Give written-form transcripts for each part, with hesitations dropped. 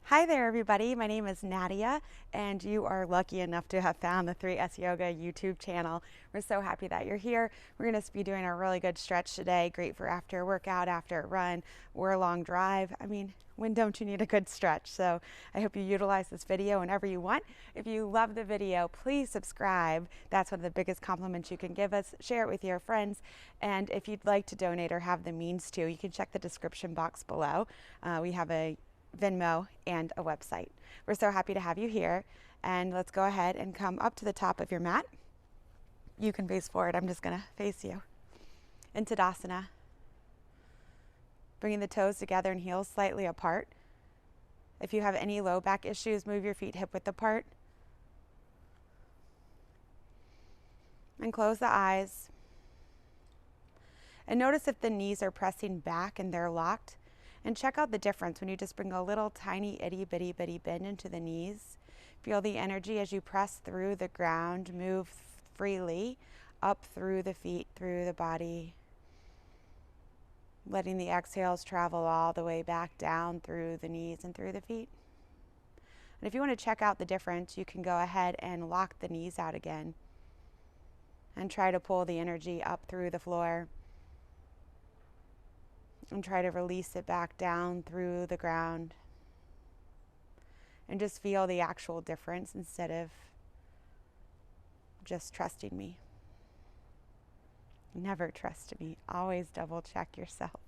Hi there, everybody. My name is Nadeya, and you are lucky enough to have found the 3S Yoga YouTube channel. We're so happy that you're here. We're going to be doing a really good stretch today. Great for after a workout, after a run, or a long drive. I mean, when don't you need a good stretch? So I hope you utilize this video whenever you want. If you love the video, please subscribe. That's one of the biggest compliments you can give us. Share it with your friends. And if you'd like to donate or have the means to, you can check the description box below. We have a Venmo, and a website. We're so happy to have you here. And let's go ahead and come up to the top of your mat. You can face forward. I'm just going to face you. In Tadasana. Bringing the toes together and heels slightly apart. If you have any low back issues, move your feet hip width apart. And close the eyes. And notice if the knees are pressing back and they're locked. And check out the difference when you just bring a little tiny itty bitty bend into the knees. Feel the energy as you press through the ground, move freely up through the feet, through the body. Letting the exhales travel all the way back down through the knees and through the feet. And if you want to check out the difference, you can go ahead and lock the knees out again. And try to pull the energy up through the floor. And try to release it back down through the ground. And just feel the actual difference instead of just trusting me. Never trust me. Always double check yourself.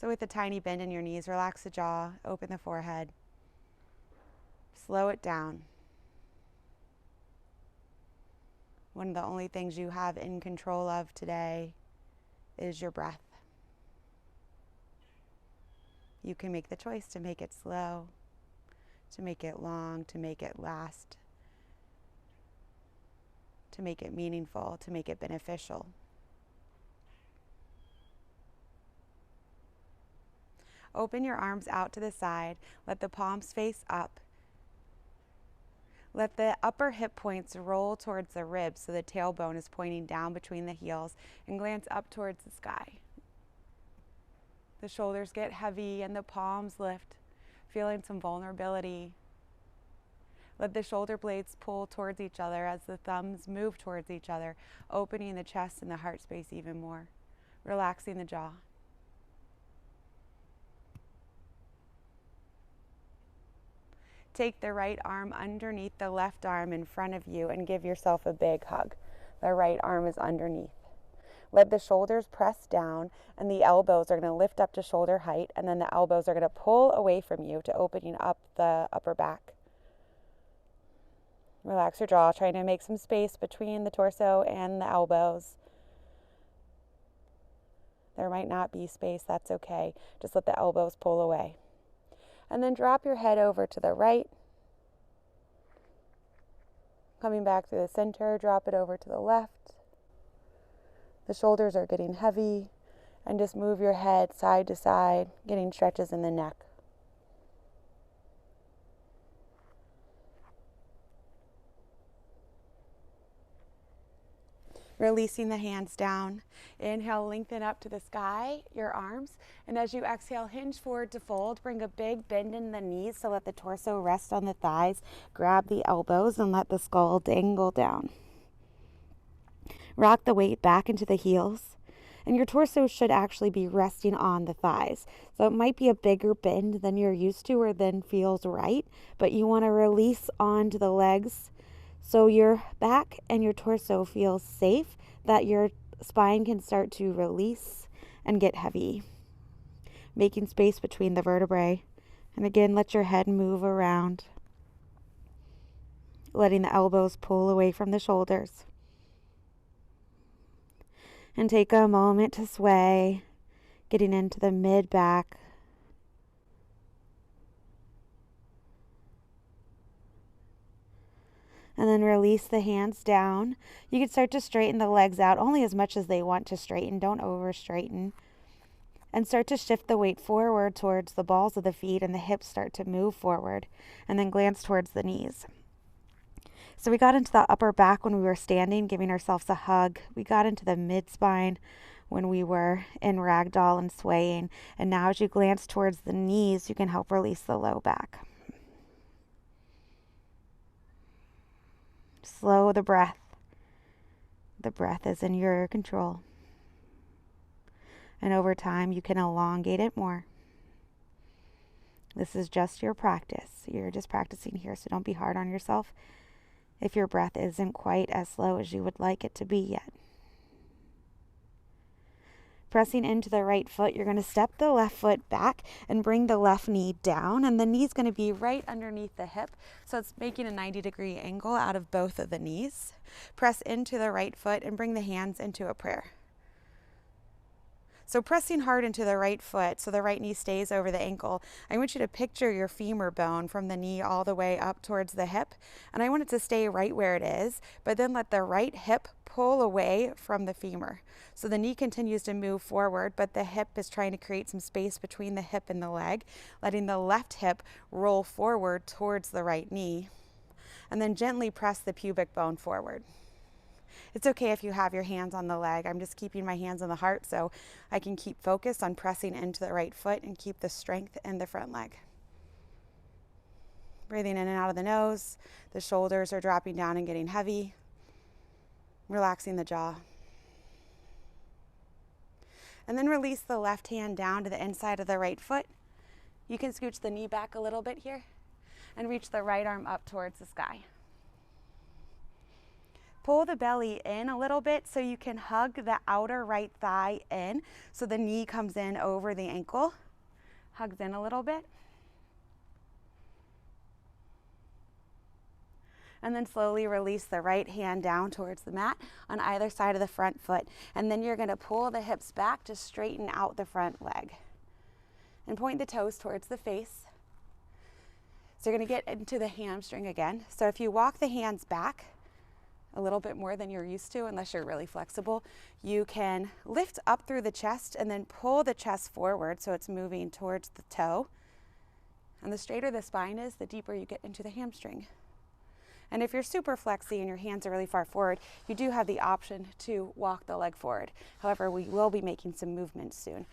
So with a tiny bend in your knees, relax the jaw, open the forehead. Slow it down. One of the only things you have in control of today is your breath. You can make the choice to make it slow, to make it long, to make it last, to make it meaningful, to make it beneficial. Open your arms out to the side. Let the palms face up. Let the upper hip points roll towards the ribs so the tailbone is pointing down between the heels, and glance up towards the sky. The shoulders get heavy and the palms lift, feeling some vulnerability. Let the shoulder blades pull towards each other as the thumbs move towards each other, opening the chest and the heart space even more, relaxing the jaw. Take the right arm underneath the left arm in front of you and give yourself a big hug. The right arm is underneath. Let the shoulders press down and the elbows are going to lift up to shoulder height, and then the elbows are going to pull away from you to opening up the upper back. Relax your jaw, trying to make some space between the torso and the elbows. There might not be space, that's okay. Just let the elbows pull away. And then drop your head over to the right. Coming back through the center, drop it over to the left. The shoulders are getting heavy, and just move your head side to side, getting stretches in the neck. Releasing the hands down. Inhale, lengthen up to the sky, your arms. And as you exhale, hinge forward to fold. Bring a big bend in the knees to let the torso rest on the thighs. Grab the elbows and let the skull dangle down. Rock the weight back into the heels. And your torso should actually be resting on the thighs. So it might be a bigger bend than you're used to or than feels right. But you want to release onto the legs so your back and your torso feels safe, that your spine can start to release and get heavy. Making space between the vertebrae. And again, let your head move around. Letting the elbows pull away from the shoulders. And take a moment to sway, getting into the mid-back. And then release the hands down. You can start to straighten the legs out only as much as they want to straighten. Don't over-straighten. And start to shift the weight forward towards the balls of the feet, and the hips start to move forward. And then glance towards the knees. So we got into the upper back when we were standing, giving ourselves a hug. We got into the mid-spine when we were in ragdoll and swaying. And now as you glance towards the knees, you can help release the low back. Slow the breath. The breath is in your control. And over time, you can elongate it more. This is just your practice. You're just practicing here, so don't be hard on yourself if your breath isn't quite as slow as you would like it to be yet. Pressing into the right foot, you're going to step the left foot back and bring the left knee down, and the knee's going to be right underneath the hip, so it's making a 90-degree angle out of both of the knees. Press into the right foot and bring the hands into a prayer. So pressing hard into the right foot so the right knee stays over the ankle, I want you to picture your femur bone from the knee all the way up towards the hip. And I want it to stay right where it is, but then let the right hip pull away from the femur. So the knee continues to move forward, but the hip is trying to create some space between the hip and the leg, letting the left hip roll forward towards the right knee. And then gently press the pubic bone forward. It's okay if you have your hands on the leg. I'm just keeping my hands on the heart so I can keep focused on pressing into the right foot and keep the strength in the front leg. Breathing in and out of the nose. The shoulders are dropping down and getting heavy. Relaxing the jaw. And then release the left hand down to the inside of the right foot. You can scooch the knee back a little bit here and reach the right arm up towards the sky. Pull the belly in a little bit so you can hug the outer right thigh in so the knee comes in over the ankle. Hugs in a little bit. And then slowly release the right hand down towards the mat on either side of the front foot. And then you're going to pull the hips back to straighten out the front leg. And point the toes towards the face. So you're going to get into the hamstring again. So if you walk the hands back a little bit more than you're used to, unless you're really flexible, you can lift up through the chest and then pull the chest forward so it's moving towards the toe. And the straighter the spine is, the deeper you get into the hamstring. And if you're super flexy and your hands are really far forward, you do have the option to walk the leg forward. However, we will be making some movements soon.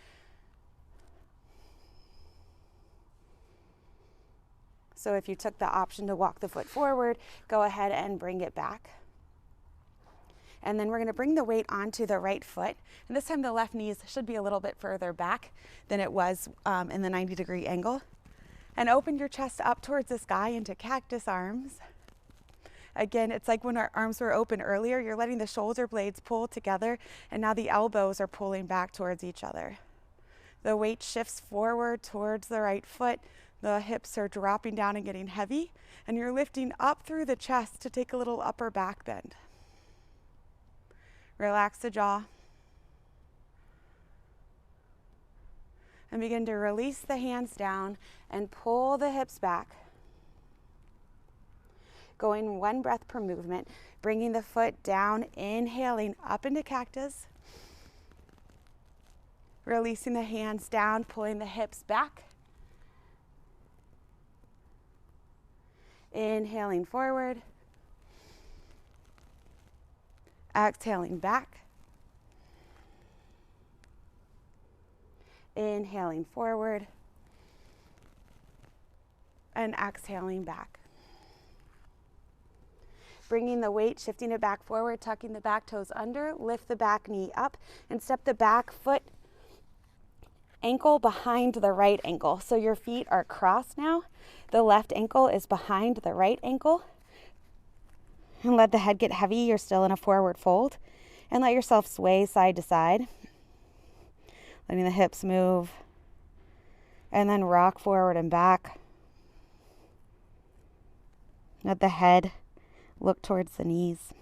So if you took the option to walk the foot forward, go ahead and bring it back. And then we're going to bring the weight onto the right foot. And this time the left knee should be a little bit further back than it was in the 90-degree angle. And open your chest up towards the sky into cactus arms. Again, it's like when our arms were open earlier, you're letting the shoulder blades pull together, and now the elbows are pulling back towards each other. The weight shifts forward towards the right foot. The hips are dropping down and getting heavy, and you're lifting up through the chest to take a little upper back bend. Relax the jaw. And begin to release the hands down and pull the hips back. Going one breath per movement, bringing the foot down, inhaling up into cactus. Releasing the hands down, pulling the hips back. Inhaling forward. Exhaling back. Inhaling forward. And exhaling back. Bringing the weight, shifting it back forward, tucking the back toes under, lift the back knee up, and step the back foot ankle behind the right ankle. So your feet are crossed now. The left ankle is behind the right ankle. And let the head get heavy. You're still in a forward fold. And let yourself sway side to side. Letting the hips move. And then rock forward and back. Let the head look towards the knees.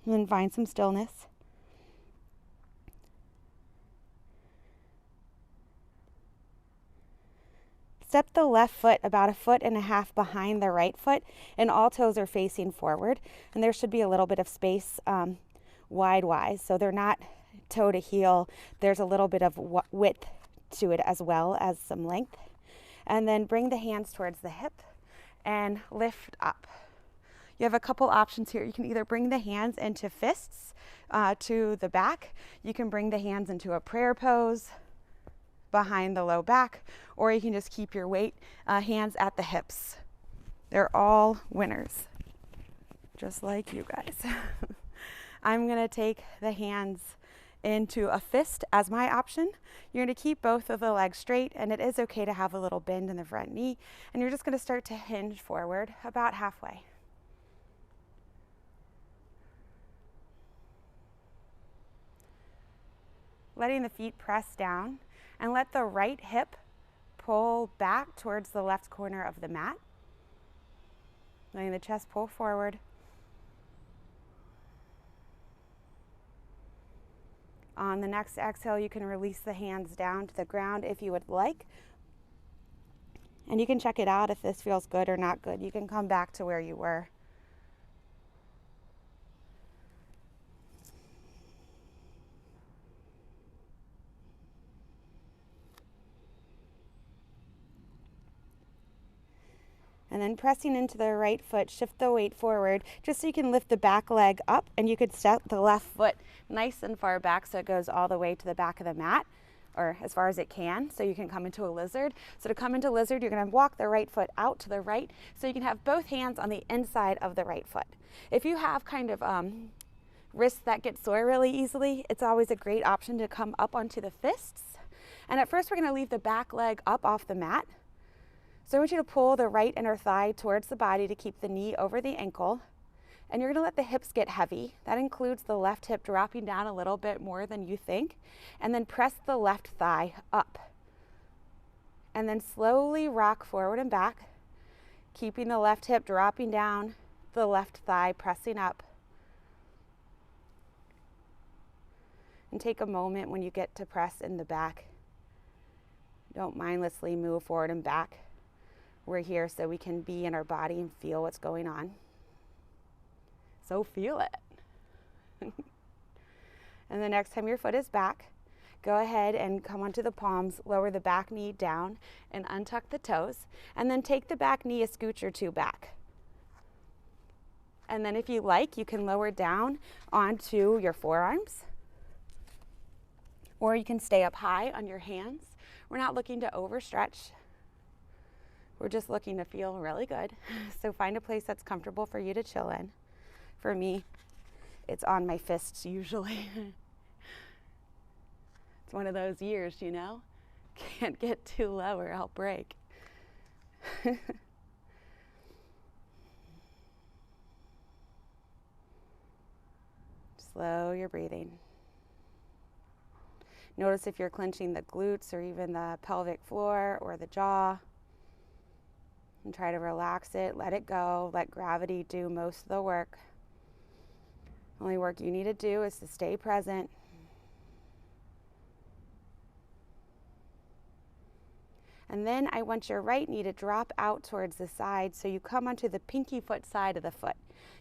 And then find some stillness. Step the left foot about 1.5 feet behind the right foot, and all toes are facing forward. And there should be a little bit of space wide-wise, so they're not toe to heel. There's a little bit of width to it as well as some length. And then bring the hands towards the hip and lift up. You have a couple options here. You can either bring the hands into fists to the back. You can bring the hands into a prayer pose behind the low back, or you can just keep your weight hands at the hips. They're all winners, just like you guys. I'm gonna take the hands into a fist as my option. You're gonna keep both of the legs straight, and it is okay to have a little bend in the front knee, and you're just gonna start to hinge forward about halfway. Letting the feet press down, and let the right hip pull back towards the left corner of the mat. Letting the chest pull forward. On the next exhale, you can release the hands down to the ground if you would like. And you can check it out if this feels good or not good. You can come back to where you were. And then pressing into the right foot, shift the weight forward just so you can lift the back leg up, and you could step the left foot nice and far back so it goes all the way to the back of the mat, or as far as it can, so you can come into a lizard. So to come into lizard, you're going to walk the right foot out to the right so you can have both hands on the inside of the right foot. If you have kind of wrists that get sore really easily, it's always a great option to come up onto the fists. And at first, we're going to leave the back leg up off the mat. So I want you to pull the right inner thigh towards the body to keep the knee over the ankle. And you're gonna let the hips get heavy. That includes the left hip dropping down a little bit more than you think. And then press the left thigh up. And then slowly rock forward and back, keeping the left hip dropping down, the left thigh pressing up. And take a moment when you get to press in the back. Don't mindlessly move forward and back. We're here so we can be in our body and feel what's going on. So feel it. And the next time your foot is back, go ahead and come onto the palms, lower the back knee down and untuck the toes, and then take the back knee a scooch or two back. And then if you like, you can lower down onto your forearms, or you can stay up high on your hands. We're not looking to overstretch. We're just looking to feel really good. So find a place that's comfortable for you to chill in. For me, it's on my fists usually. It's one of those years, you know? Can't get too low or I'll break. Slow your breathing. Notice if you're clenching the glutes or even the pelvic floor or the jaw. And try to relax it, let it go, let gravity do most of the work. Only work you need to do is to stay present. And then I want your right knee to drop out towards the side so you come onto the pinky foot side of the foot.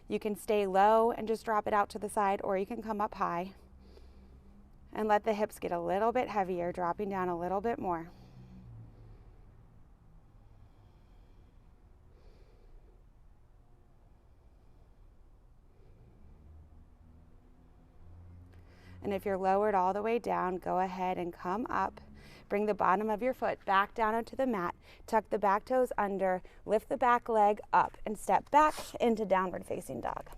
You can stay low and just drop it out to the side, or you can come up high and let the hips get a little bit heavier, dropping down a little bit more. And if you're lowered all the way down, go ahead and come up. Bring the bottom of your foot back down onto the mat. Tuck the back toes under. Lift the back leg up and step back into downward facing dog.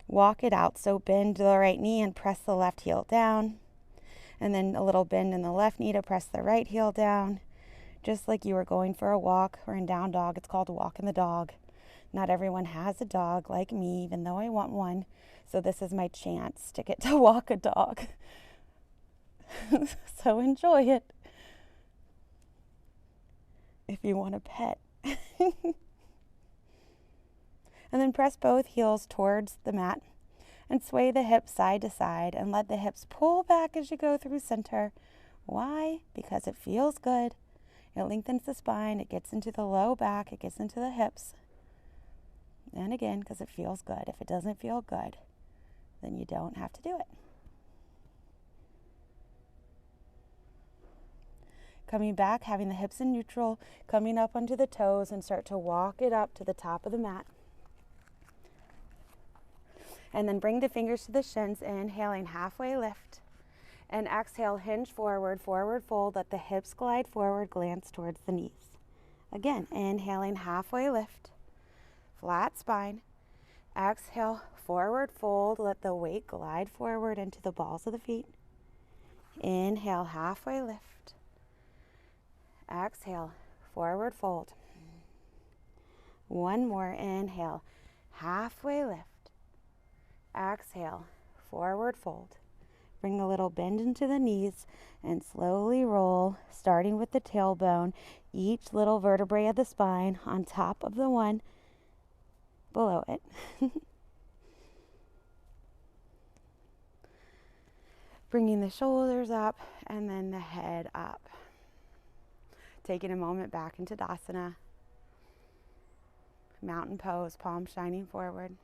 Walk it out. So bend the right knee and press the left heel down. And then a little bend in the left knee to press the right heel down. Just like you were going for a walk or in down dog. It's called walking the dog. Not everyone has a dog like me, even though I want one. So this is my chance to get to walk a dog. So enjoy it. If you want a pet. And then press both heels towards the mat and sway the hips side to side and let the hips pull back as you go through center. Why? Because it feels good. It lengthens the spine. It gets into the low back. It gets into the hips. And again, because it feels good. If it doesn't feel good, then you don't have to do it. Coming back, having the hips in neutral, coming up onto the toes and start to walk it up to the top of the mat. And then bring the fingers to the shins, inhaling halfway lift. And exhale, hinge forward, forward fold, let the hips glide forward, glance towards the knees. Again, inhaling halfway lift, flat spine. Exhale, forward fold, let the weight glide forward into the balls of the feet. Inhale, halfway lift. Exhale, forward fold. One more, inhale, halfway lift. Exhale, forward fold. Bring a little bend into the knees and slowly roll, starting with the tailbone, each little vertebrae of the spine on top of the one below it. Bringing the shoulders up and then the head up. Taking a moment back into Tadasana. Mountain pose, palms shining forward.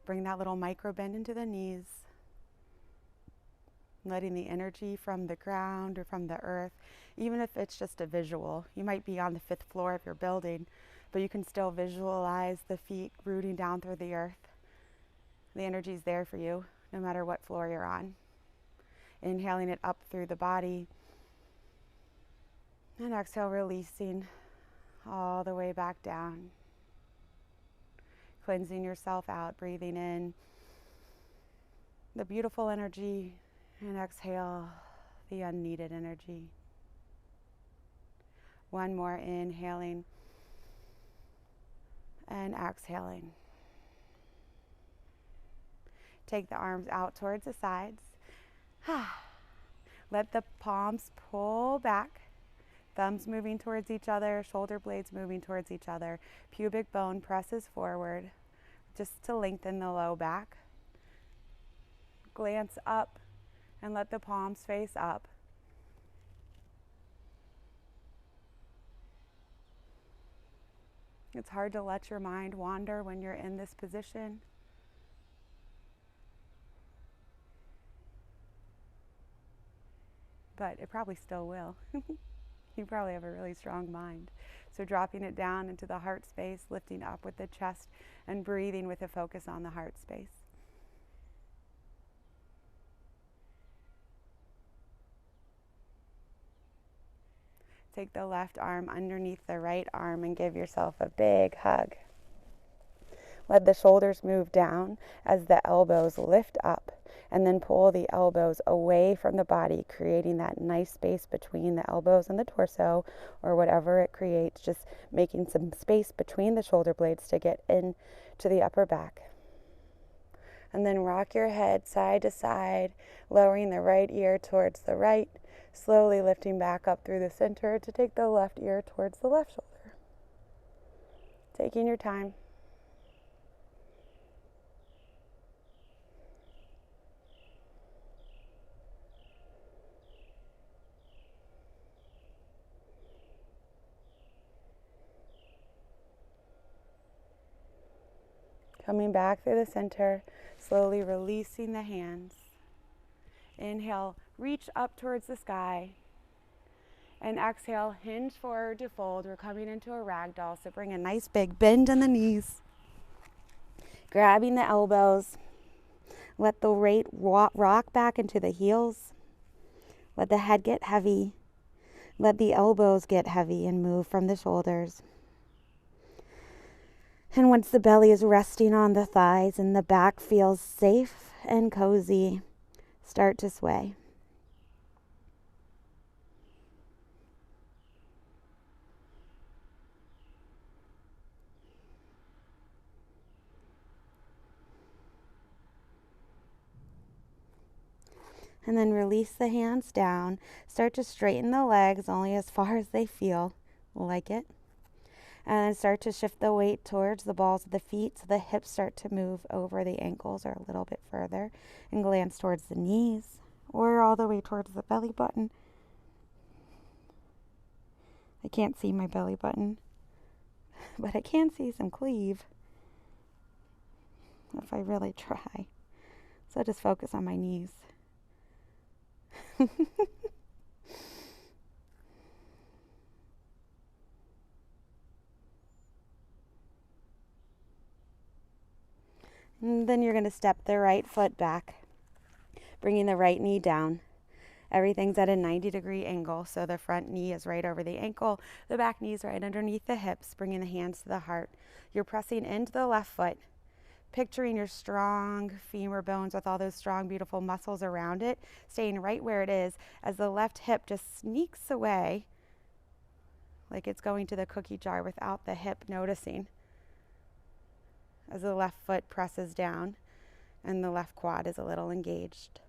Bring that little micro bend into the knees. Letting the energy from the ground or from the earth, even if it's just a visual. You might be on the 5th floor of your building, but you can still visualize the feet rooting down through the earth. The energy is there for you, no matter what floor you're on. Inhaling it up through the body. And exhale, releasing all the way back down. Cleansing yourself out, breathing in the beautiful energy, and exhale the unneeded energy. One more, inhaling and exhaling. Take the arms out towards the sides. Let the palms pull back. Thumbs moving towards each other, shoulder blades moving towards each other. Pubic bone presses forward just to lengthen the low back. Glance up and let the palms face up. It's hard to let your mind wander when you're in this position. But it probably still will. You probably have a really strong mind. So dropping it down into the heart space, lifting up with the chest, and breathing with a focus on the heart space. Take the left arm underneath the right arm and give yourself a big hug. Let the shoulders move down as the elbows lift up, and then pull the elbows away from the body, creating that nice space between the elbows and the torso, or whatever it creates, just making some space between the shoulder blades to get into the upper back. And then rock your head side to side, lowering the right ear towards the right, slowly lifting back up through the center to take the left ear towards the left shoulder. Taking your time. Coming back through the center, slowly releasing the hands. Inhale, reach up towards the sky. And exhale, hinge forward to fold. We're coming into a ragdoll, so bring a nice big bend in the knees. Grabbing the elbows. Let the weight rock back into the heels. Let the head get heavy. Let the elbows get heavy and move from the shoulders. And once the belly is resting on the thighs and the back feels safe and cozy, start to sway. And then release the hands down. Start to straighten the legs only as far as they feel like it. And then start to shift the weight towards the balls of the feet so the hips start to move over the ankles or a little bit further, and glance towards the knees or all the way towards the belly button. I can't see my belly button, but I can see some cleave if I really try. So just focus on my knees. And then you're going to step the right foot back, bringing the right knee down. Everything's at a 90-degree angle, so the front knee is right over the ankle, the back knee is right underneath the hips, bringing the hands to the heart. You're pressing into the left foot, picturing your strong femur bones with all those strong, beautiful muscles around it, staying right where it is as the left hip just sneaks away like it's going to the cookie jar without the hip noticing, as the left foot presses down and the left quad is a little engaged.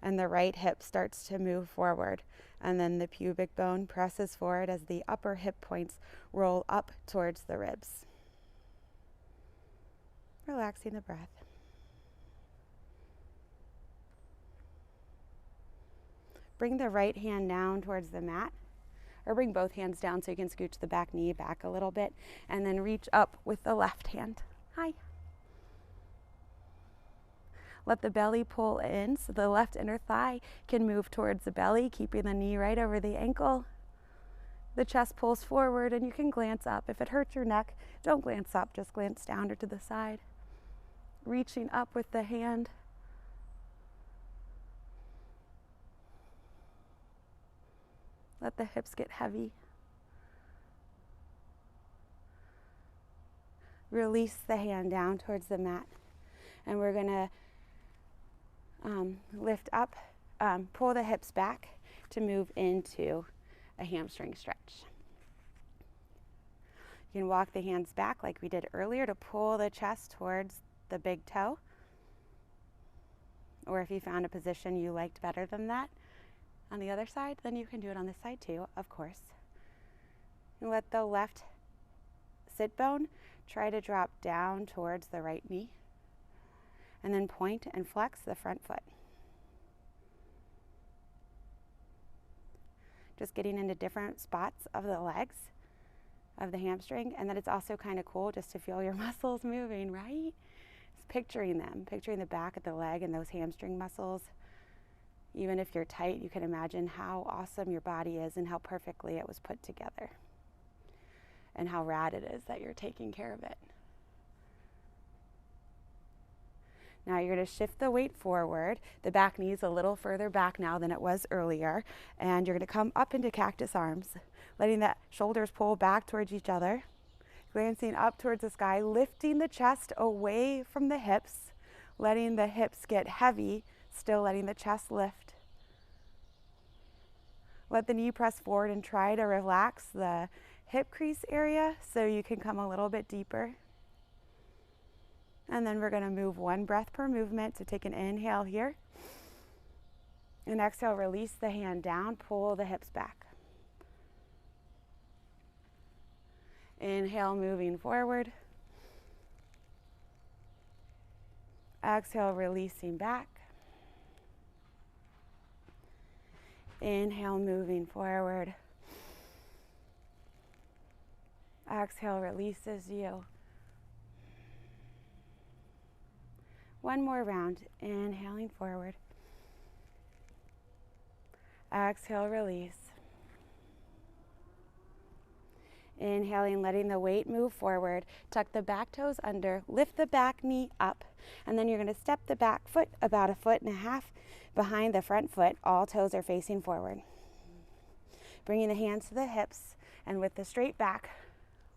And the right hip starts to move forward. And then the pubic bone presses forward as the upper hip points roll up towards the ribs. Relaxing the breath. Bring the right hand down towards the mat, or bring both hands down so you can scooch the back knee back a little bit, and then reach up with the left hand. Hi. Let the belly pull in so the left inner thigh can move towards the belly, keeping the knee right over the ankle. The chest pulls forward and you can glance up. If it hurts your neck, don't glance up, just glance down or to the side. Reaching up with the hand. Let the hips get heavy. Release the hand down towards the mat. And we're going to lift up, pull the hips back to move into a hamstring stretch. You can walk the hands back like we did earlier to pull the chest towards the big toe. Or if you found a position you liked better than that on the other side, then you can do it on this side too, of course. And let the left sit bone try to drop down towards the right knee. And then point and flex the front foot. Just getting into different spots of the legs, of the hamstring, and then it's also kind of cool just to feel your muscles moving, right? Just picturing them, picturing the back of the leg and those hamstring muscles. Even if you're tight, you can imagine how awesome your body is and how perfectly it was put together. And how rad it is that you're taking care of it. Now you're going to shift the weight forward. The back knee is a little further back now than it was earlier. And you're going to come up into cactus arms, letting the shoulders pull back towards each other, glancing up towards the sky, lifting the chest away from the hips, letting the hips get heavy, still letting the chest lift. Let the knee press forward and try to relax the hip crease area so you can come a little bit deeper. And then we're going to move one breath per movement. So take an inhale here. And exhale, release the hand down, pull the hips back. Inhale, moving forward. Exhale, releasing back. Inhale, moving forward. Exhale, releases you. One more round, inhaling forward. Exhale, release. Inhaling, letting the weight move forward. Tuck the back toes under, lift the back knee up, and then you're going to step the back foot about 1.5 feet behind the front foot. All toes are facing forward. Bringing the hands to the hips, and with the straight back,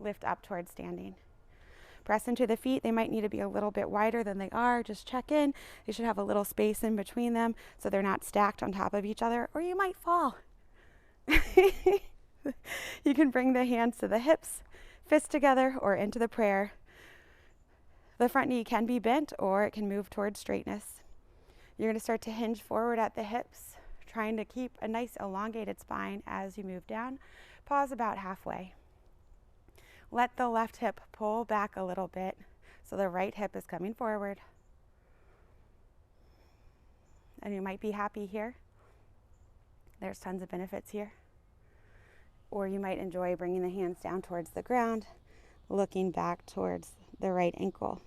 lift up towards standing. Press into the feet. They might need to be a little bit wider than they are. Just check in. You should have a little space in between them so they're not stacked on top of each other, or you might fall. You can bring the hands to the hips, fists together, or into the prayer. The front knee can be bent or it can move towards straightness. You're going to start to hinge forward at the hips, trying to keep a nice elongated spine as you move down. Pause about halfway. Let the left hip pull back a little bit so the right hip is coming forward. And you might be happy here. There's tons of benefits here. Or you might enjoy bringing the hands down towards the ground, looking back towards the right ankle,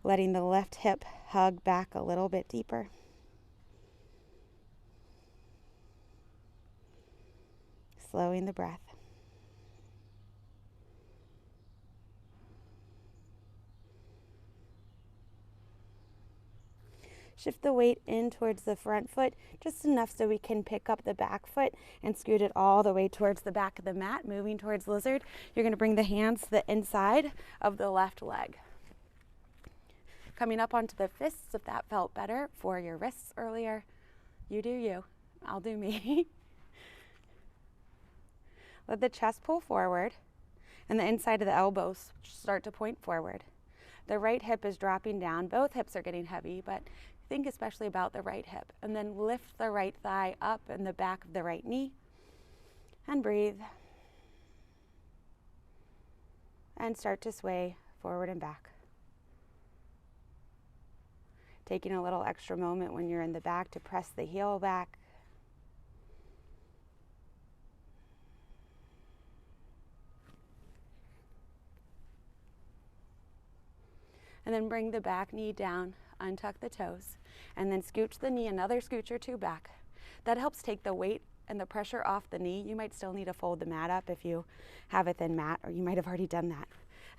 letting the left hip hug back a little bit deeper. Slowing the breath. Shift the weight in towards the front foot, just enough so we can pick up the back foot and scoot it all the way towards the back of the mat, moving towards lizard. You're going to bring the hands to the inside of the left leg. Coming up onto the fists, if that felt better for your wrists earlier. You do you. I'll do me. Let the chest pull forward and the inside of the elbows start to point forward. The right hip is dropping down. Both hips are getting heavy, but think especially about the right hip. And then lift the right thigh up in the back of the right knee and breathe. And start to sway forward and back. Taking a little extra moment when you're in the back to press the heel back. And then bring the back knee down, untuck the toes, and then scooch the knee, another scooch or two back. That helps take the weight and the pressure off the knee. You might still need to fold the mat up if you have a thin mat, or you might have already done that.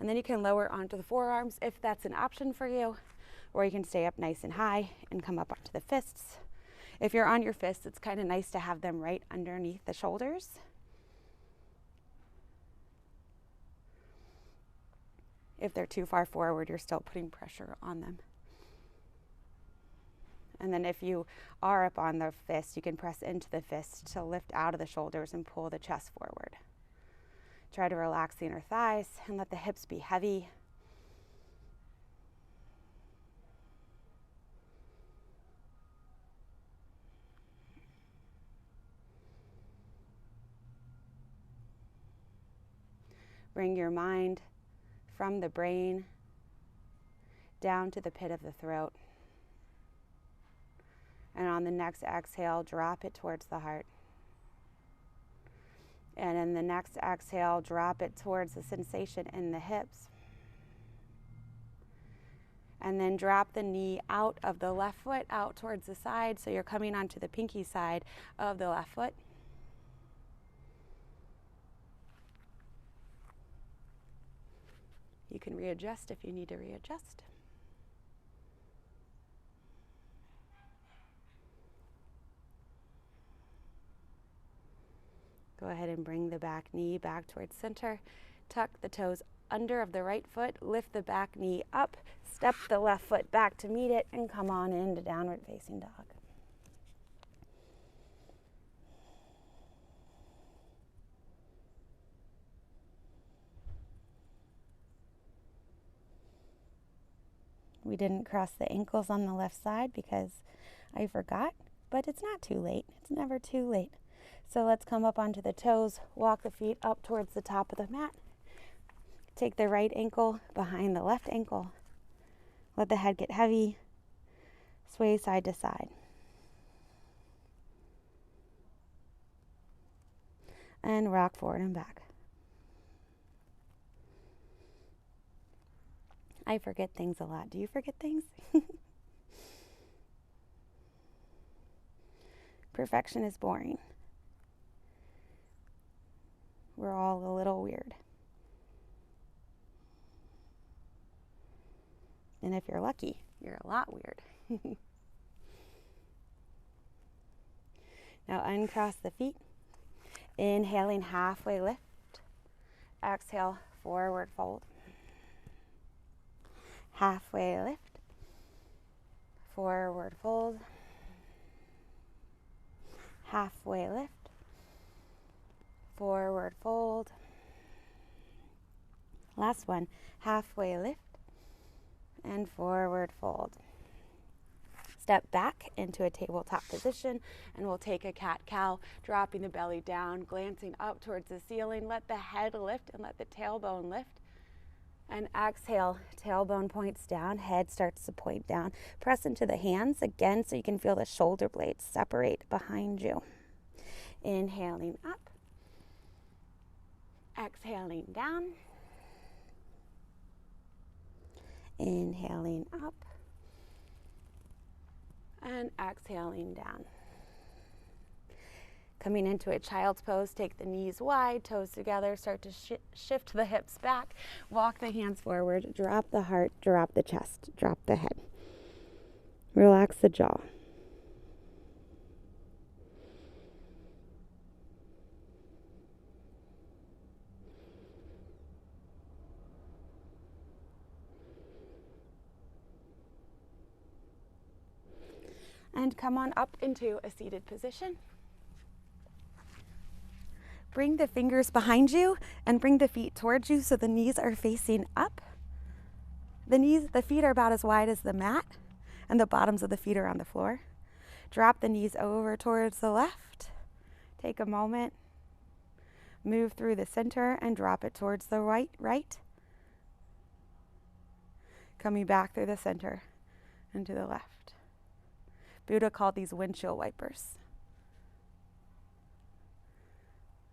And then you can lower onto the forearms if that's an option for you, or you can stay up nice and high and come up onto the fists. If you're on your fists, it's kind of nice to have them right underneath the shoulders. If they're too far forward, you're still putting pressure on them. And then if you are up on the fist, you can press into the fist to lift out of the shoulders and pull the chest forward. Try to relax the inner thighs and let the hips be heavy. Bring your mind from the brain down to the pit of the throat. And on the next exhale, drop it towards the heart. And in the next exhale, drop it towards the sensation in the hips. And then drop the knee out of the left foot, out towards the side, so you're coming onto the pinky side of the left foot. You can readjust if you need to readjust. Go ahead and bring the back knee back towards center. Tuck the toes under of the right foot. Lift the back knee up. Step the left foot back to meet it and come on into downward facing dog. We didn't cross the ankles on the left side because I forgot, but it's not too late. It's never too late. So let's come up onto the toes, walk the feet up towards the top of the mat. Take the right ankle behind the left ankle. Let the head get heavy. Sway side to side. And rock forward and back. I forget things a lot. Do you forget things? Perfection is boring. We're all a little weird. And if you're lucky, you're a lot weird. Now uncross the feet. Inhaling, halfway lift. Exhale, forward fold. Halfway lift, forward fold, halfway lift, forward fold. Last one, halfway lift and forward fold. Step back into a tabletop position and we'll take a cat-cow, dropping the belly down, glancing up towards the ceiling. Let the head lift and let the tailbone lift. And exhale, tailbone points down, head starts to point down. Press into the hands again so you can feel the shoulder blades separate behind you. Inhaling up, exhaling down, inhaling up, and exhaling down. Coming into a child's pose, take the knees wide, toes together, start to shift the hips back, walk the hands forward, drop the heart, drop the chest, drop the head. Relax the jaw. And come on up into a seated position. Bring the fingers behind you and bring the feet towards you so the knees are facing up. The feet are about as wide as the mat, and the bottoms of the feet are on the floor. Drop the knees over towards the left. Take a moment. Move through the center and drop it towards the right. Coming back through the center and to the left. Buddha called these windshield wipers.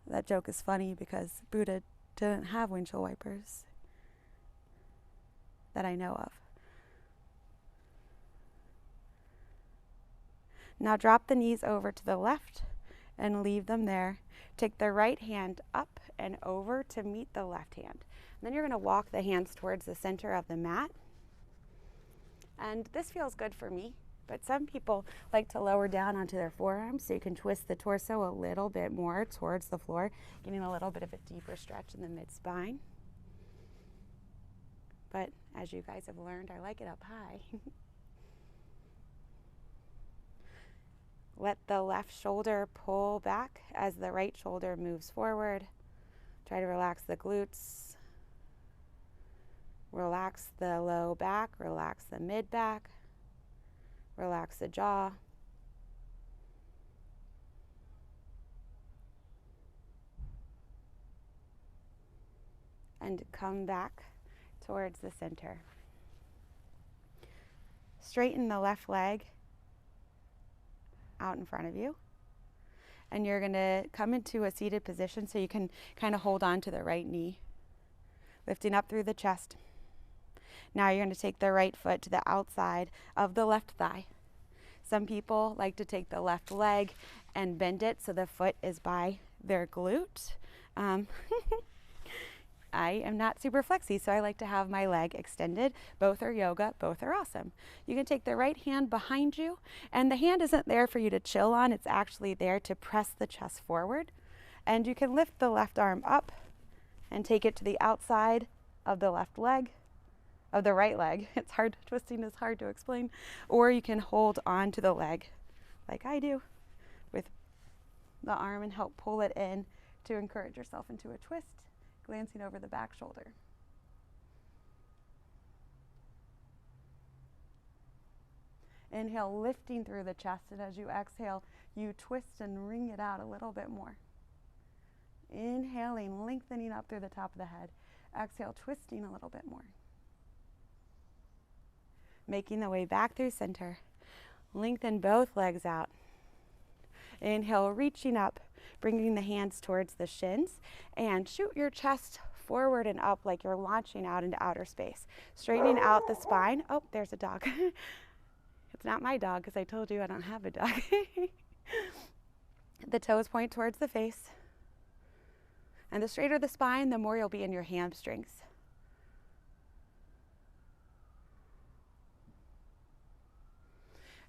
That joke is funny because Buddha didn't have windshield wipers that I know of. Now drop the knees over to the left and leave them there. Take the right hand up and over to meet the left hand. Then you're going to walk the hands towards the center of the mat. And this feels good for me, but some people like to lower down onto their forearms so you can twist the torso a little bit more towards the floor, getting a little bit of a deeper stretch in the mid-spine. But as you guys have learned, I like it up high. Let the left shoulder pull back as the right shoulder moves forward. Try to relax the glutes. Relax the low back, relax the mid back. Relax the jaw. And come back towards the center. Straighten the left leg out in front of you. And you're going to come into a seated position so you can kind of hold on to the right knee, lifting up through the chest. Now you're going to take the right foot to the outside of the left thigh. Some people like to take the left leg and bend it so the foot is by their glute. I am not super flexy, so I like to have my leg extended. Both are yoga, both are awesome. You can take the right hand behind you, and the hand isn't there for you to chill on, it's actually there to press the chest forward. And you can lift the left arm up and take it to the outside of the left leg, of the right leg. It's hard, twisting is hard to explain. Or you can hold on to the leg, like I do, with the arm and help pull it in to encourage yourself into a twist. Glancing over the back shoulder. Inhale, lifting through the chest, and as you exhale, you twist and wring it out a little bit more. Inhaling, lengthening up through the top of the head. Exhale, twisting a little bit more. Making the way back through center. Lengthen both legs out. Inhale, reaching up, bringing the hands towards the shins, and shoot your chest forward and up like you're launching out into outer space. Straightening out the spine. Oh, there's a dog. It's not my dog because I told you I don't have a dog. The toes point towards the face. And the straighter the spine, the more you'll be in your hamstrings.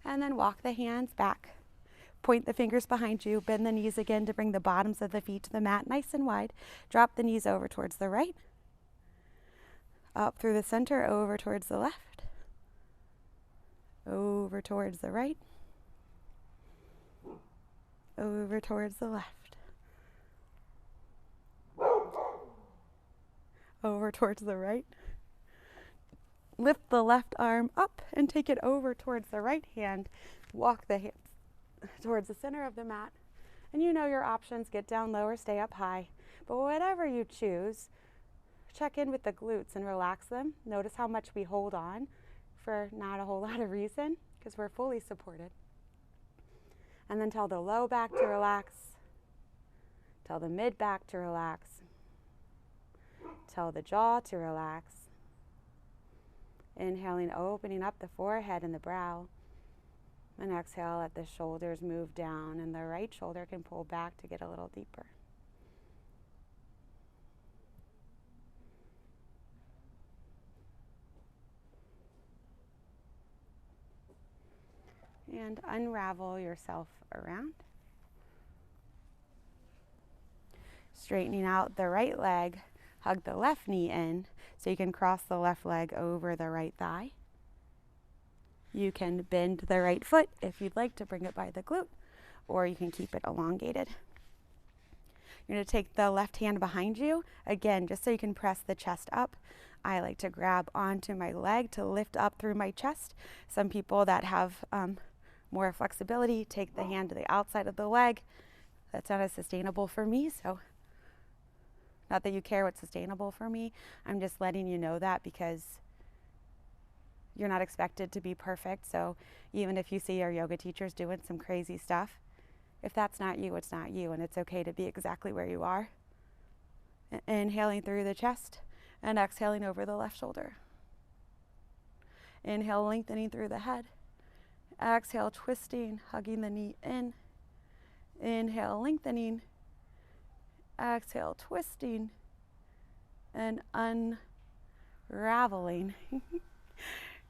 And then walk the hands back. Point the fingers behind you, bend the knees again to bring the bottoms of the feet to the mat nice and wide. Drop the knees over towards the right. Up through the center, over towards the left. Over towards the right. Over towards the left. Over towards the right. Lift the left arm up and take it over towards the right hand. Walk the hands towards the center of the mat. And you know your options, get down low or stay up high. But whatever you choose, check in with the glutes and relax them. Notice how much we hold on for not a whole lot of reason because we're fully supported. And then tell the low back to relax. Tell the mid back to relax. Tell the jaw to relax. Inhaling, opening up the forehead and the brow. And exhale, let the shoulders move down and the right shoulder can pull back to get a little deeper. And unravel yourself around. Straightening out the right leg, hug the left knee in so you can cross the left leg over the right thigh. You can bend the right foot if you'd like to bring it by the glute, or you can keep it elongated. You're going to take the left hand behind you, again, just so you can press the chest up. I like to grab onto my leg to lift up through my chest. Some people that have more flexibility take the hand to the outside of the leg. That's not as sustainable for me, so not that you care what's sustainable for me. I'm just letting you know that because you're not expected to be perfect. So even if you see our yoga teachers doing some crazy stuff, if that's not you, it's not you, and it's okay to be exactly where you are. Inhaling through the chest and exhaling over the left shoulder. Inhale, lengthening through the head. Exhale, twisting, hugging the knee in. Inhale, lengthening. Exhale, twisting and unraveling.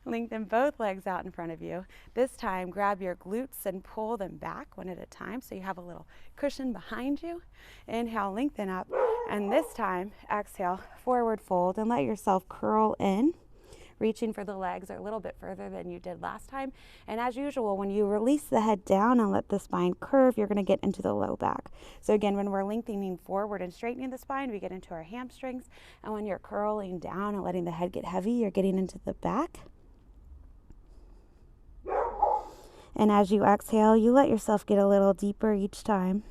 Lengthen both legs out in front of you. This time, grab your glutes and pull them back one at a time so you have a little cushion behind you. Inhale, lengthen up. And this time, exhale, forward fold and let yourself curl in, reaching for the legs a little bit further than you did last time. And as usual, when you release the head down and let the spine curve, you're going to get into the low back. So again, when we're lengthening forward and straightening the spine, we get into our hamstrings. And when you're curling down and letting the head get heavy, you're getting into the back. And as you exhale, you let yourself get a little deeper each time.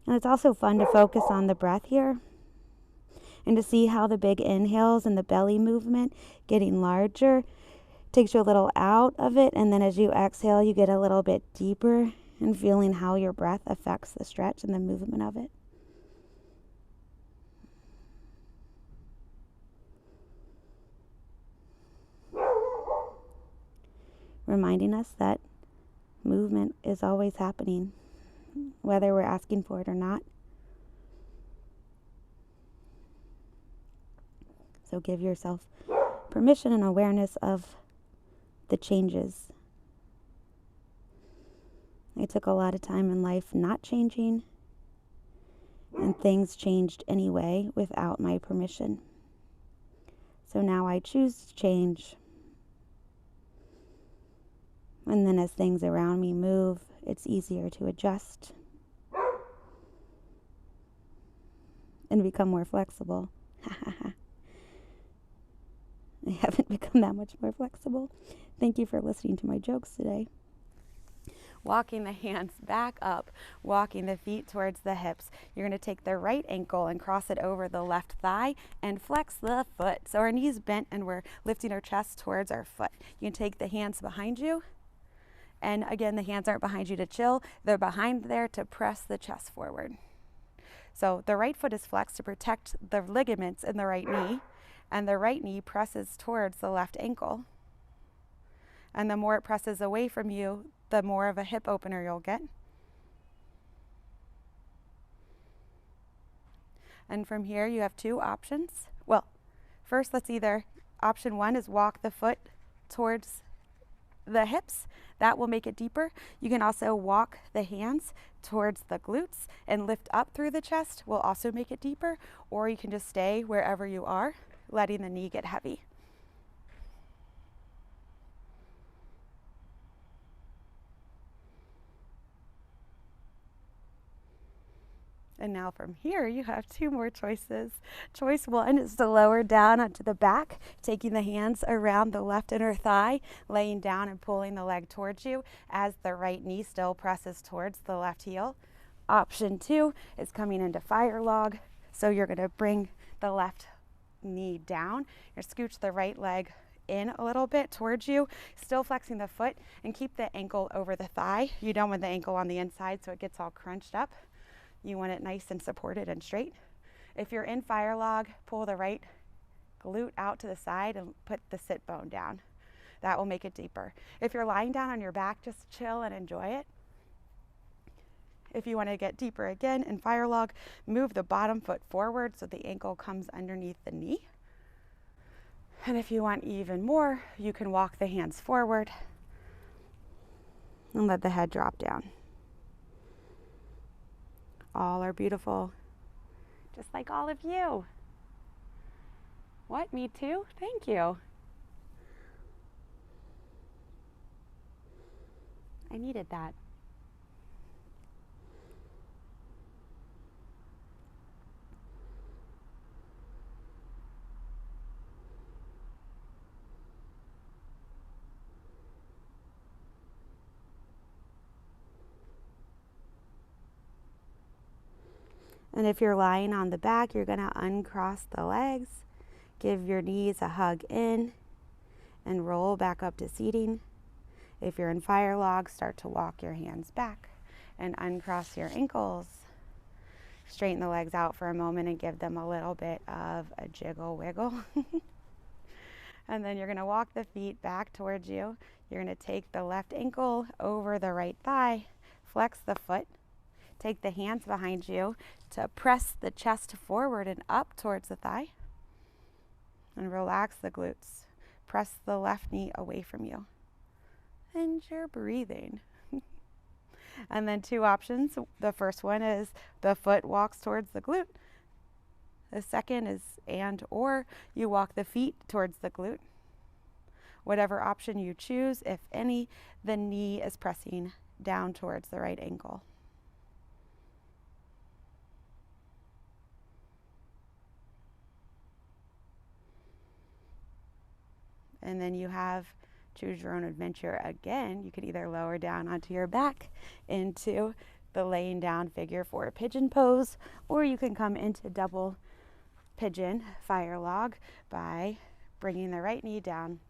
And it's also fun to focus on the breath here and to see how the big inhales and the belly movement getting larger takes you a little out of it. And then as you exhale, you get a little bit deeper and feeling how your breath affects the stretch and the movement of it. Reminding us that movement is always happening, whether we're asking for it or not. So give yourself permission and awareness of the changes. I took a lot of time in life not changing, and things changed anyway without my permission. So now I choose to change. And then as things around me move, it's easier to adjust and become more flexible. I haven't become that much more flexible. Thank you for listening to my jokes today. Walking the hands back up, walking the feet towards the hips. You're going to take the right ankle and cross it over the left thigh and flex the foot. So our knees bent and we're lifting our chest towards our foot. You can take the hands behind you. And again, the hands aren't behind you to chill. They're behind there to press the chest forward. So the right foot is flexed to protect the ligaments in the right knee. And the right knee presses towards the left ankle. And the more it presses away from you, the more of a hip opener you'll get. And from here, you have two options. Well, first, option one is walk the foot towards the hips. That will make it deeper. You can also walk the hands towards the glutes and lift up through the chest will also make it deeper. Or you can just stay wherever you are, letting the knee get heavy. And now from here, you have two more choices. Choice one is to lower down onto the back, taking the hands around the left inner thigh, laying down and pulling the leg towards you as the right knee still presses towards the left heel. Option two is coming into fire log. So you're going to bring the left knee down. You're going to scooch the right leg in a little bit towards you, still flexing the foot, and keep the ankle over the thigh. You don't want the ankle on the inside so it gets all crunched up. You want it nice and supported and straight. If you're in fire log, pull the right glute out to the side and put the sit bone down. That will make it deeper. If you're lying down on your back, just chill and enjoy it. If you want to get deeper again in fire log, move the bottom foot forward so the ankle comes underneath the knee. And if you want even more, you can walk the hands forward and let the head drop down. All are beautiful, just like all of you. What, me too? Thank you. I needed that. And if you're lying on the back, you're going to uncross the legs, give your knees a hug in, and roll back up to seating. If you're in fire log, start to walk your hands back and uncross your ankles. Straighten the legs out for a moment and give them a little bit of a jiggle wiggle. And then you're going to walk the feet back towards you. You're going to take the left ankle over the right thigh, flex the foot. Take the hands behind you to press the chest forward and up towards the thigh. And relax the glutes. Press the left knee away from you. And you're breathing. And then two options. The first one is the foot walks towards the glute. The second is or you walk the feet towards the glute. Whatever option you choose, if any, the knee is pressing down towards the right ankle. And then you have choose your own adventure again. You could either lower down onto your back into the laying down figure 4 pigeon pose, or you can come into double pigeon fire log by bringing the right knee down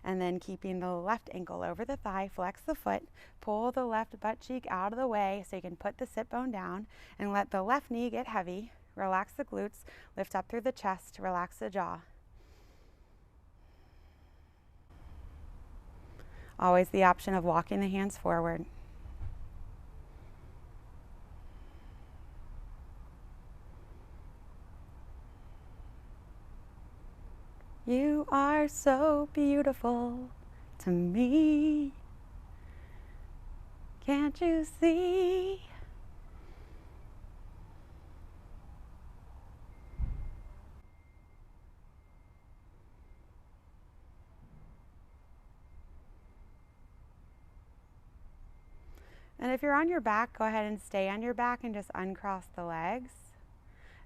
and then keeping the left ankle over the thigh, flex the foot, pull the left butt cheek out of the way so you can put the sit bone down and let the left knee get heavy. Relax the glutes, lift up through the chest, relax the jaw. Always the option of walking the hands forward. You are so beautiful to me. Can't you see? And if you're on your back, go ahead and stay on your back and just uncross the legs.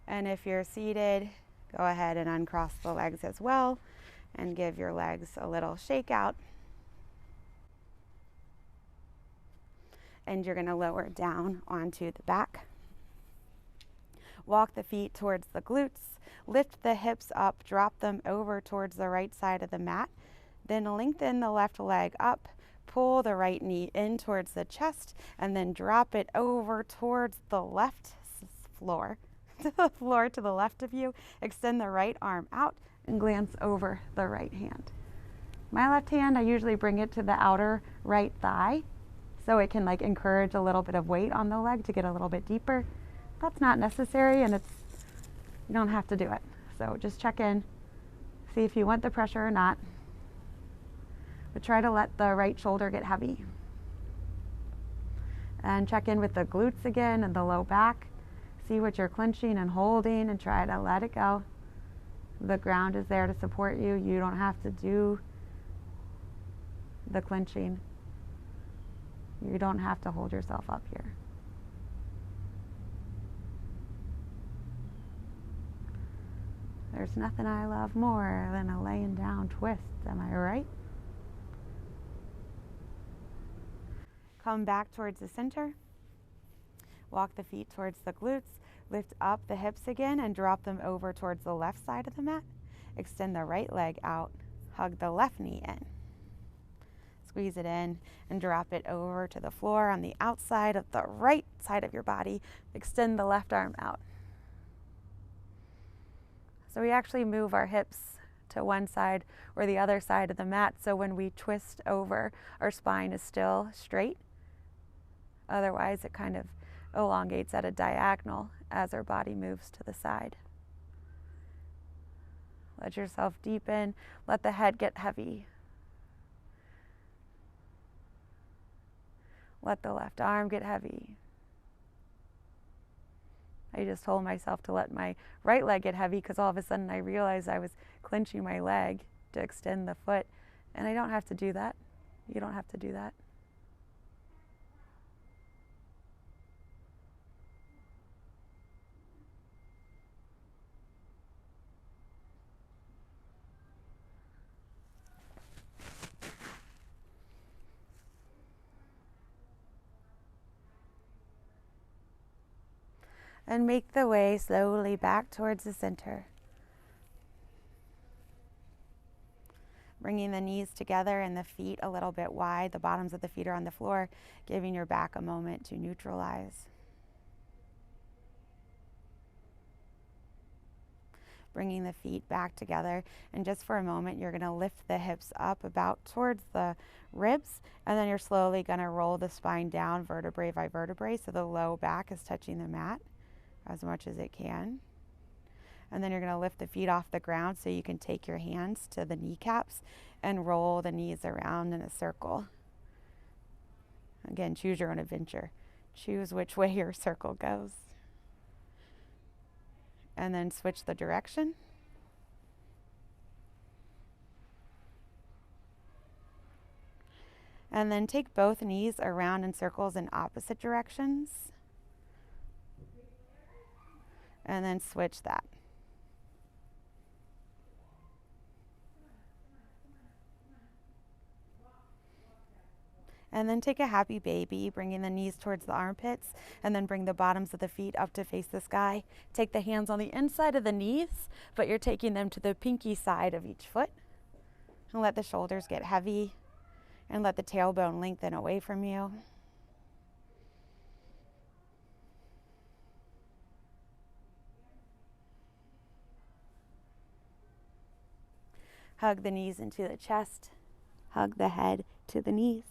And if you're seated, go ahead and uncross the legs as well and give your legs a little shake out. And you're going to lower down onto the back. Walk the feet towards the glutes. Lift the hips up, drop them over towards the right side of the mat. Then lengthen the left leg up. Pull the right knee in towards the chest and then drop it over towards the left floor, to the floor to the left of you. Extend the right arm out and glance over the right hand. My left hand, I usually bring it to the outer right thigh so it can encourage a little bit of weight on the leg to get a little bit deeper. That's not necessary, and you don't have to do it. So just check in, see if you want the pressure or not. But try to let the right shoulder get heavy. And check in with the glutes again and the low back. See what you're clenching and holding and try to let it go. The ground is there to support you. You don't have to do the clenching. You don't have to hold yourself up here. There's nothing I love more than a laying down twist, am I right? Come back towards the center. Walk the feet towards the glutes. Lift up the hips again and drop them over towards the left side of the mat. Extend the right leg out. Hug the left knee in. Squeeze it in and drop it over to the floor on the outside of the right side of your body. Extend the left arm out. So we actually move our hips to one side or the other side of the mat, so when we twist over, our spine is still straight. Otherwise, it kind of elongates at a diagonal as our body moves to the side. Let yourself deepen. Let the head get heavy. Let the left arm get heavy. I just told myself to let my right leg get heavy because all of a sudden I realized I was clenching my leg to extend the foot, and I don't have to do that. You don't have to do that. And make the way slowly back towards the center. Bringing the knees together and the feet a little bit wide. The bottoms of the feet are on the floor, giving your back a moment to neutralize. Bringing the feet back together, and just for a moment you're going to lift the hips up about towards the ribs, and then you're slowly going to roll the spine down vertebrae by vertebrae so the low back is touching the mat as much as it can. And then you're going to lift the feet off the ground so you can take your hands to the kneecaps and roll the knees around in a circle. Again, choose your own adventure. Choose which way your circle goes. And then switch the direction. And then take both knees around in circles in opposite directions. And then switch that. And then take a happy baby, bringing the knees towards the armpits, and then bring the bottoms of the feet up to face the sky. Take the hands on the inside of the knees, but you're taking them to the pinky side of each foot. And let the shoulders get heavy, and let the tailbone lengthen away from you. Hug the knees into the chest. Hug the head to the knees.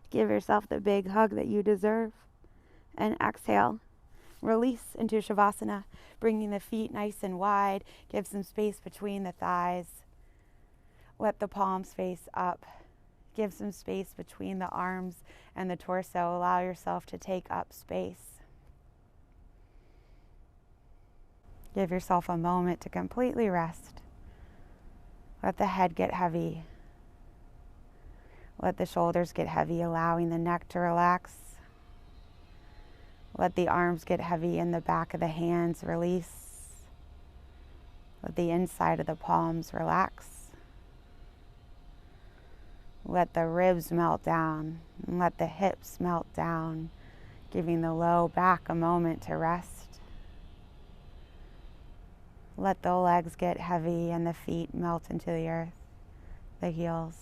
Give yourself the big hug that you deserve. And exhale. Release into Shavasana, bringing the feet nice and wide. Give some space between the thighs. Let the palms face up. Give some space between the arms and the torso. Allow yourself to take up space. Give yourself a moment to completely rest. Let the head get heavy. Let the shoulders get heavy, allowing the neck to relax. Let the arms get heavy and the back of the hands release. Let the inside of the palms relax. Let the ribs melt down, and let the hips melt down, giving the low back a moment to rest. Let the legs get heavy and the feet melt into the earth, the heels.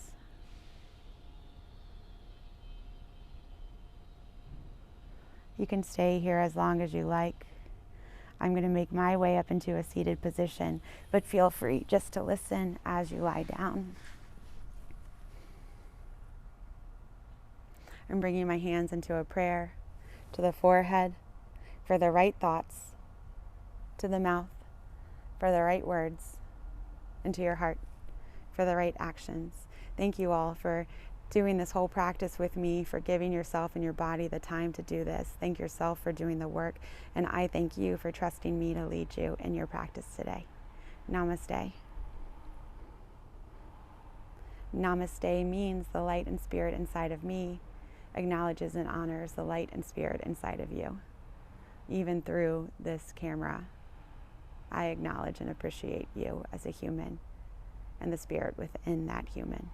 You can stay here as long as you like. I'm going to make my way up into a seated position, but feel free just to listen as you lie down. I'm bringing my hands into a prayer to the forehead for the right thoughts, to the mouth for the right words, and to your heart for the right actions. Thank you all for doing this whole practice with me, for giving yourself and your body the time to do this. Thank yourself for doing the work, and I thank you for trusting me to lead you in your practice today. Namaste. Namaste means the light and spirit inside of me acknowledges and honors the light and spirit inside of you. Even through this camera, I acknowledge and appreciate you as a human and the spirit within that human.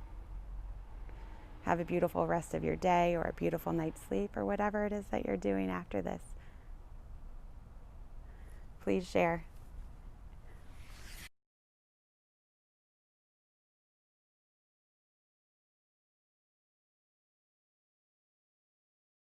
Have a beautiful rest of your day, or a beautiful night's sleep, or whatever it is that you're doing after this. Please share.